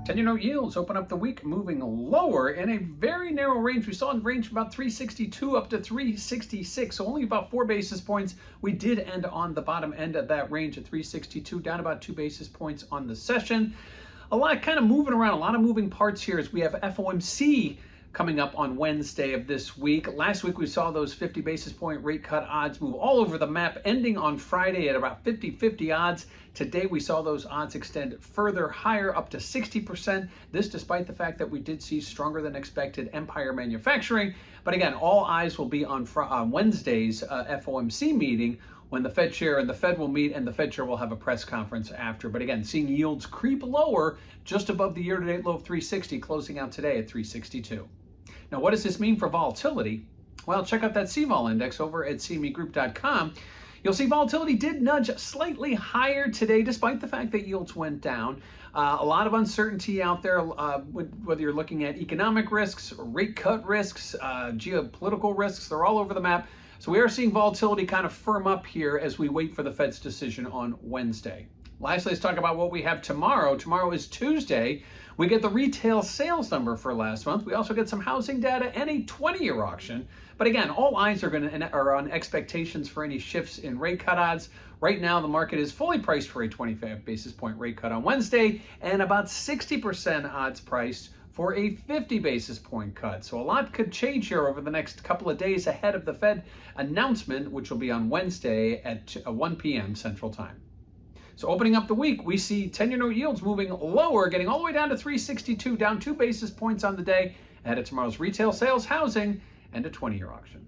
10-year note yields open up the week moving lower in a very narrow range. We saw in range about 362 up to 366, so only about 4 basis points. We did end on the bottom end of that range at 362, down about 2 basis points on the session. A lot kind of moving around, a lot of moving parts here as we have FOMC coming up on Wednesday of this week. Last week we saw those 50 basis point rate cut odds move all over the map, ending on Friday at about 50-50 odds. Today we saw those odds extend further higher up to 60%. This despite the fact that we did see stronger than expected Empire manufacturing. But again, all eyes will be on Wednesday's FOMC meeting, when the Fed chair and the Fed will meet, and the Fed chair will have a press conference after. But again, seeing yields creep lower just above the year-to-date low of 360, closing out today at 362. Now, what does this mean for volatility? Well, check out that CVOL index over at cmegroup.com. You'll see volatility did nudge slightly higher today, despite the fact that yields went down. A lot of uncertainty out there, whether you're looking at economic risks, rate cut risks, geopolitical risks, they're all over the map. So we are seeing volatility kind of firm up here as we wait for the Fed's decision on Wednesday. Lastly, let's talk about what we have tomorrow. Tomorrow is Tuesday. We get the retail sales number for last month. We also get some housing data and a 20-year auction. But again, all eyes are on expectations for any shifts in rate cut odds. Right now, the market is fully priced for a 25 basis point rate cut on Wednesday, and about 60% odds priced for a 50 basis point cut. So a lot could change here over the next couple of days ahead of the Fed announcement, which will be on Wednesday at 1 p.m. Central Time. So opening up the week, we see 10-year note yields moving lower, getting all the way down to 362, down 2 basis points on the day, ahead of tomorrow's retail sales, housing, and a 20-year auction.